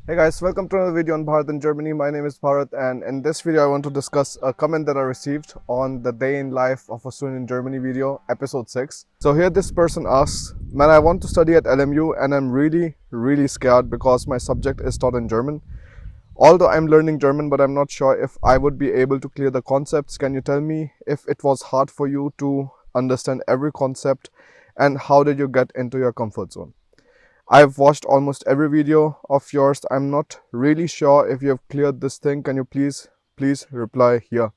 Hey guys, welcome to another video on Bharat in Germany. My name is Bharat, and in this video I want to discuss a comment that I received on the day in life of a student in Germany video, episode 6. So here this person asks, man, I want to study at LMU and I'm really scared because my subject is taught in German. Although I'm learning German, but I'm not sure if I would be able to clear the concepts. Can you tell me if it was hard for you to understand every concept and how did you get into your comfort zone? I've watched almost every video of yours. I'm not really sure if you have cleared this thing. Can you please reply here?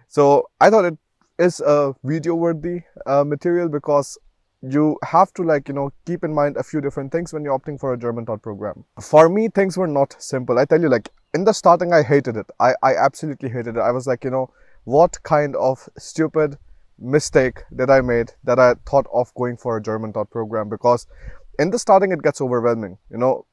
So I thought it is a video worthy material because you have to keep in mind a few different things when you're opting for a German taught program. For me, things were not simple. I tell you, in the starting, I hated it. I absolutely hated it. I was like, what kind of stupid mistake did I made that I thought of going for a German taught program? Because in the starting, it gets overwhelming.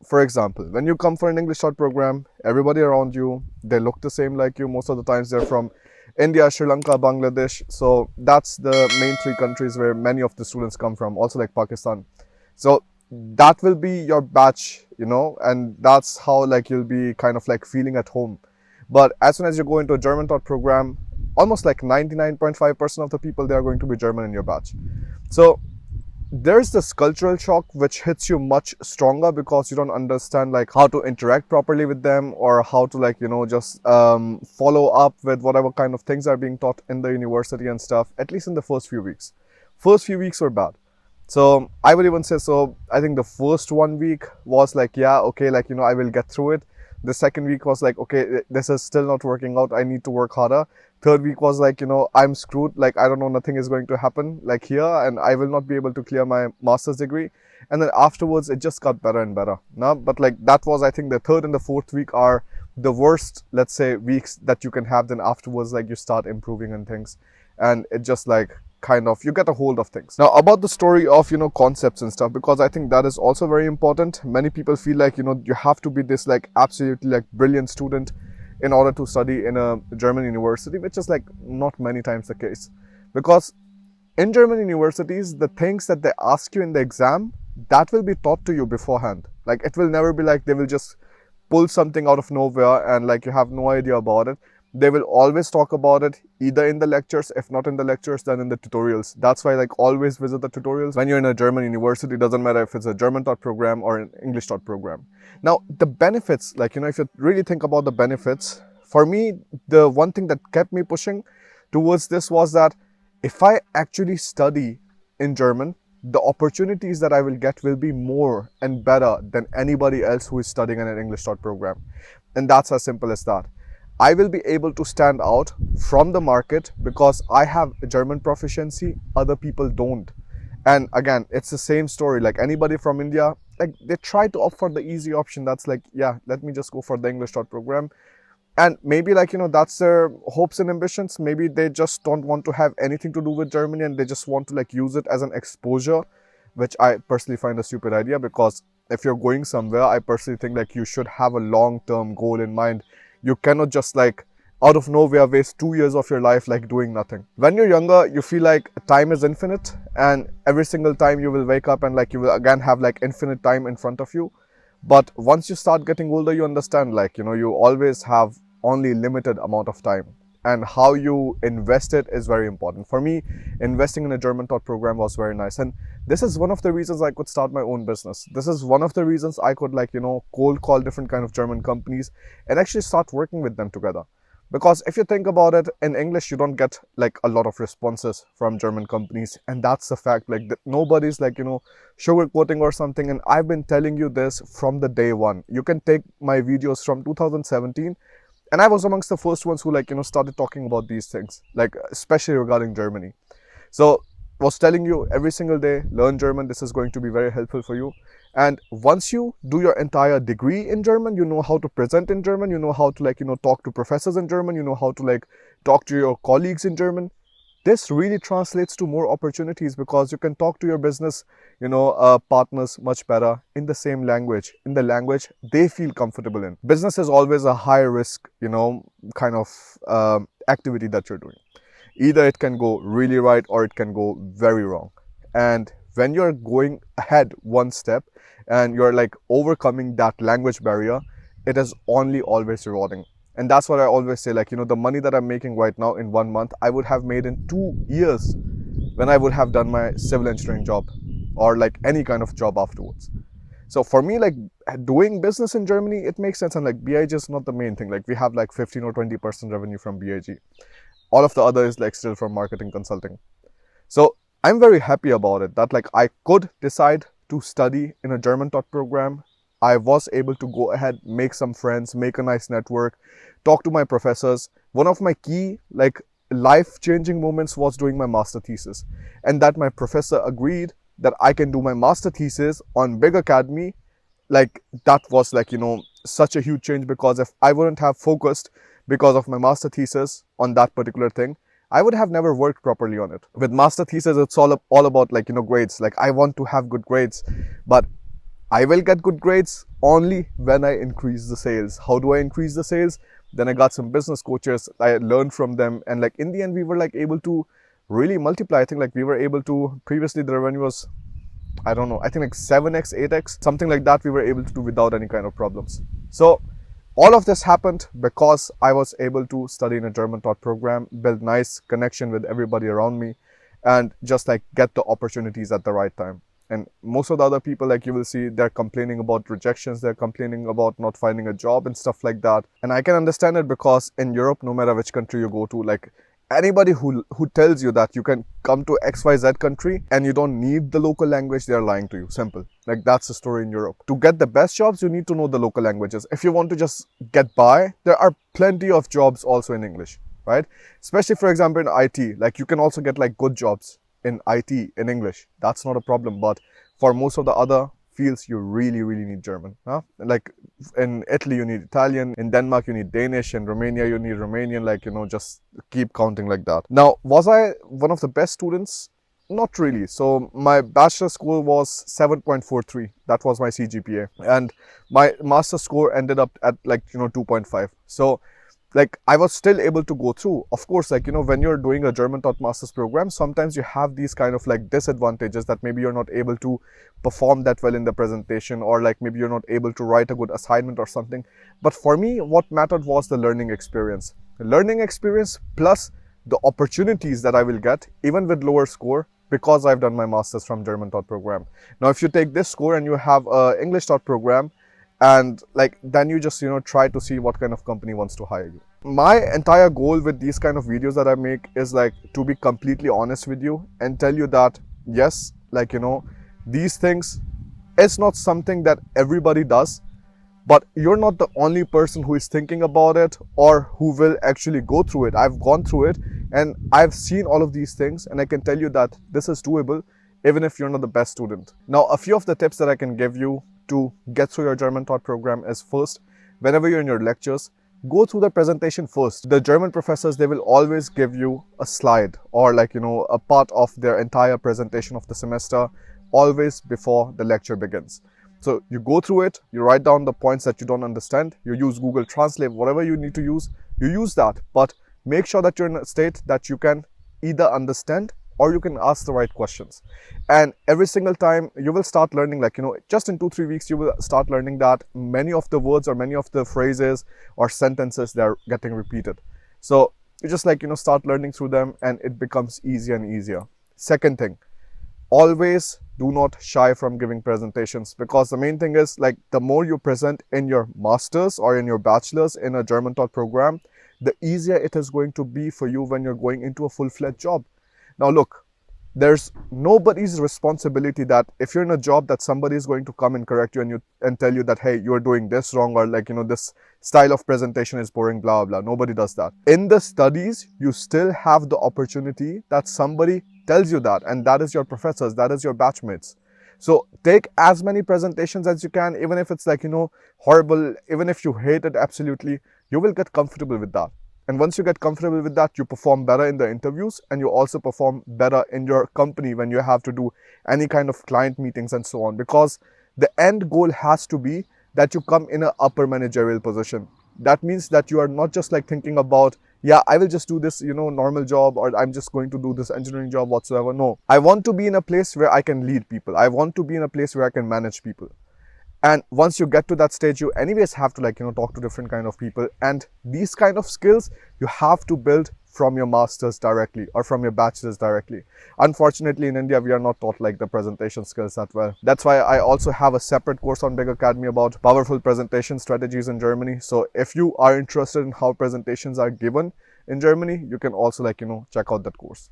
For example, when you come for an English taught program, everybody around you, they look the same like you. Most of the times they're from India, Sri Lanka, Bangladesh. So that's the main three countries where many of the students come from, also like Pakistan. So that will be your batch, and that's how you'll be kind of feeling at home. But as soon as you go into a German taught program, almost 99.5% of the people, they are going to be German in your batch. So there's this cultural shock which hits you much stronger because you don't understand how to interact properly with them or how to just follow up with whatever kind of things are being taught in the university and stuff, at least in the first few weeks. First few weeks were bad. So I would even say, so I think the first 1 week was yeah, okay, I will get through it. The second week was okay, this is still not working out, I need to work harder. Third week was I'm screwed, I don't know, nothing is going to happen here and I will not be able to clear my master's degree. And then afterwards it just got better and better. But that was, I think, the third and the fourth week are the worst, let's say, weeks that you can have. Then afterwards you start improving and things, and it just kind of you get a hold of things. Now about the story of concepts and stuff, because I think that is also very important. Many people feel you have to be this absolutely brilliant student in order to study in a German university, which is not many times the case. Because in German universities, the things that they ask you in the exam, that will be taught to you beforehand. It will never be they will just pull something out of nowhere and you have no idea about it. They will always talk about it either in the lectures, if not in the lectures, then in the tutorials. That's why always visit the tutorials when you're in a German university. It doesn't matter if it's a German taught program or an English taught program. Now the benefits, if you really think about the benefits, for me, the one thing that kept me pushing towards this was that if I actually study in German, the opportunities that I will get will be more and better than anybody else who is studying in an English taught program. And that's as simple as that. I will be able to stand out from the market because I have German proficiency, other people don't. And again, it's the same story. Anybody from India, they try to opt for the easy option. That's yeah, let me just go for the English taught program. And maybe that's their hopes and ambitions. Maybe they just don't want to have anything to do with Germany and they just want to use it as an exposure, which I personally find a stupid idea, because if you're going somewhere, I personally think you should have a long-term goal in mind. You cannot just out of nowhere waste 2 years of your life doing nothing. When you're younger, you feel time is infinite, and every single time you will wake up and you will again have infinite time in front of you. But once you start getting older, you understand you always have only limited amount of time, and how you invest it is very important. For me, investing in a German taught program was very nice, and this is one of the reasons I could start my own business. This is one of the reasons I could cold call different kind of German companies and actually start working with them together. Because if you think about it, in English you don't get a lot of responses from German companies, and that's the fact. That nobody's sugarcoating or something. And I've been telling you this from the day one. You can take my videos from 2017, and I was amongst the first ones who started talking about these things, especially regarding Germany. So was telling you every single day, learn German. This is going to be very helpful for you. And once you do your entire degree in German, you know how to present in German, you know how to talk to professors in German, you know how to talk to your colleagues in German. This really translates to more opportunities because you can talk to your business partners much better in the same language, in the language they feel comfortable in. Business is always a high risk kind of activity that you're doing. Either it can go really right or it can go very wrong. And when you're going ahead one step and you're like overcoming that language barrier, it is only always rewarding. And that's what I always say, like, the money that I'm making right now in 1 month, I would have made in 2 years when I would have done my civil engineering job or like any kind of job afterwards. So for me, like, doing business in Germany, it makes sense. And like, BIG is not the main thing. Like, we have like 15 or 20% revenue from BIG. All of the other is like still from marketing consulting. So I'm very happy about it that like I could decide to study in a German taught program. I was able to go ahead, make some friends, make a nice network, talk to my professors. One of my key like life-changing moments was doing my master thesis, and that my professor agreed that I can do my master thesis on Big Academy. Like, that was like, such a huge change, because if I wouldn't have focused because of my master thesis on that particular thing, I would have never worked properly on it. With master thesis, it's all about like, grades. Like, I want to have good grades, but I will get good grades only when I increase the sales. How do I increase the sales? Then I got some business coaches. I learned from them. And like in the end, we were like able to really multiply. I think like we were able to, previously the revenue was, I don't know, I think like 7x, 8x, something like that we were able to do without any kind of problems. So all of this happened because I was able to study in a German taught program, build nice connection with everybody around me, and just like get the opportunities at the right time. And most of the other people, like you will see, they're complaining about rejections, they're complaining about not finding a job and stuff like that. And I can understand it, because in Europe, no matter which country you go to, like anybody who tells you that you can come to XYZ country and you don't need the local language, they're lying to you. Simple. Like, that's the story in Europe. To get the best jobs, you need to know the local languages. If you want to just get by, there are plenty of jobs also in English, right? Especially, for example, in IT, like you can also get like good jobs in IT in English. That's not a problem. But for most of the other fields, you really need German. Like in Italy, you need Italian. In Denmark, you need Danish. In Romania, you need Romanian. Like, just keep counting like that. Now, was I one of the best students? Not really. So my bachelor score was 7.43. That was my CGPA. And my master score ended up at like, 2.5. So like I was still able to go through. Of course, like, when you're doing a German taught master's program, sometimes you have these kind of like disadvantages, that maybe you're not able to perform that well in the presentation, or like maybe you're not able to write a good assignment or something. But for me, what mattered was the learning experience. The learning experience plus the opportunities that I will get even with lower score, because I've done my master's from German taught program. Now, if you take this score and you have a English taught program, and like then you just try to see what kind of company wants to hire you. My entire goal with these kind of videos that I make is like to be completely honest with you and tell you that yes, like these things, it's not something that everybody does, but you're not the only person who is thinking about it or who will actually go through it. I've gone through it and I've seen all of these things, and I can tell you that this is doable even if you're not the best student. Now, a few of the tips that I can give you to get through your German taught program is, first, whenever you're in your lectures, go through the presentation first. The German professors, they will always give you a slide or like, a part of their entire presentation of the semester, always before the lecture begins. So you go through it, you write down the points that you don't understand, you use Google Translate, whatever you need to use, you use that. But make sure that you're in a state that you can either understand or you can ask the right questions. And every single time you will start learning, like, just in 2-3 weeks, you will start learning that many of the words or many of the phrases or sentences, they're getting repeated. So you just like, start learning through them and it becomes easier and easier. Second thing, always do not shy from giving presentations, because the main thing is like the more you present in your master's or in your bachelor's in a German taught program, the easier it is going to be for you when you're going into a full-fledged job. Now look, there's nobody's responsibility that if you're in a job that somebody is going to come and correct you and tell you that, hey, you're doing this wrong, or like, this style of presentation is boring, blah, blah. Nobody does that. In the studies, you still have the opportunity that somebody tells you that, and that is your professors, that is your batchmates. So take as many presentations as you can, even if it's like, horrible, even if you hate it absolutely, you will get comfortable with that. And once you get comfortable with that, you perform better in the interviews, and you also perform better in your company when you have to do any kind of client meetings and so on. Because the end goal has to be that you come in an upper managerial position. That means that you are not just like thinking about yeah, I will just do this, normal job, or I'm just going to do this engineering job whatsoever. No, I want to be in a place where I can lead people. I want to be in a place where I can manage people. And once you get to that stage, you anyways have to talk to different kind of people, and these kind of skills you have to build from your masters directly or from your bachelors directly. Unfortunately, in India, we are not taught the presentation skills that well. That's why I also have a separate course on Big Academy about powerful presentation strategies in Germany. So if you are interested in how presentations are given in Germany, you can also check out that course.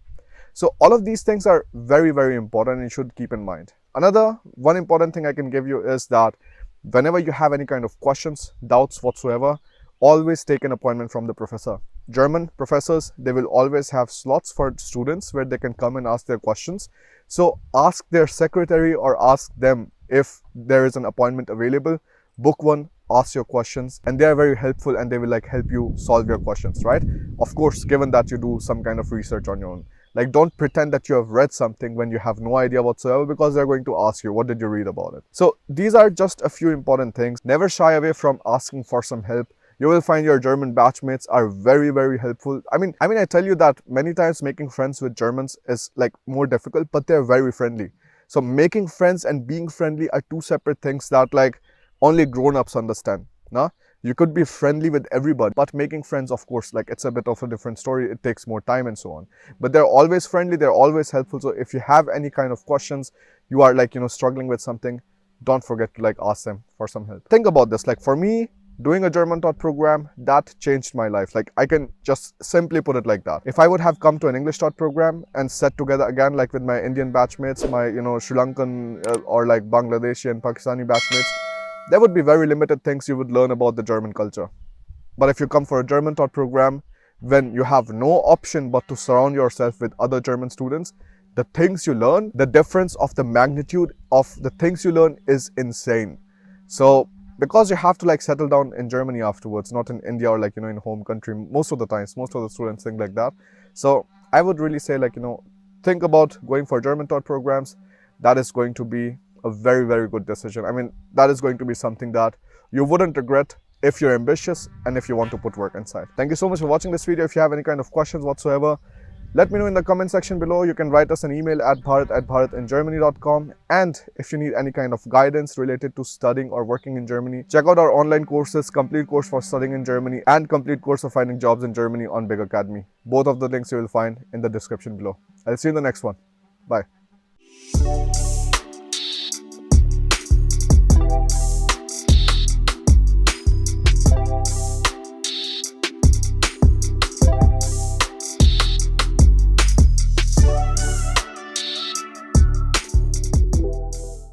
So all of these things are very, very important and you should keep in mind. Another one important thing I can give you is that whenever you have any kind of questions, doubts whatsoever, always take an appointment from the professor. German professors, they will always have slots for students where they can come and ask their questions. So ask their secretary or ask them if there is an appointment available, book one, ask your questions, and they are very helpful and they will help you solve your questions, right? Of course, given that you do some kind of research on your own. Don't pretend that you have read something when you have no idea whatsoever, because they're going to ask you, what did you read about it? So these are just a few important things. Never shy away from asking for some help. You will find your German batchmates are very, very helpful. I tell you that many times making friends with Germans is more difficult, but they're very friendly. So making friends and being friendly are two separate things that only grown-ups understand. Nah? You could be friendly with everybody, but making friends, of course, it's a bit of a different story. It takes more time and so on. But they're always friendly, they're always helpful. So if you have any kind of questions, you are struggling with something, don't forget to ask them for some help. Think about this. For me, doing a German taught program, that changed my life. I can just simply put it like that. If I would have come to an English taught program and sat together again, with my Indian batchmates, my, Sri Lankan or Bangladeshi and Pakistani batchmates, there would be very limited things you would learn about the German culture. But if you come for a German taught program, when you have no option but to surround yourself with other German students, the things you learn, the difference of the magnitude of the things you learn is insane. So because you have to settle down in Germany afterwards, not in India or in home country, most of the times, most of the students think like that. So I would really say think about going for German taught programs. That is going to be a very, very good decision. That is going to be something that you wouldn't regret if you're ambitious and if you want to put work inside. Thank you so much for watching this video. If you have any kind of questions whatsoever, let me know in the comment section below. You can write us an email at bharat@bharatingermany.com. And if you need any kind of guidance related to studying or working in Germany, check out our online courses, complete course for studying in Germany and complete course for finding jobs in Germany on Big Academy. Both of the links you will find in the description below. I'll see you in the next one. Bye.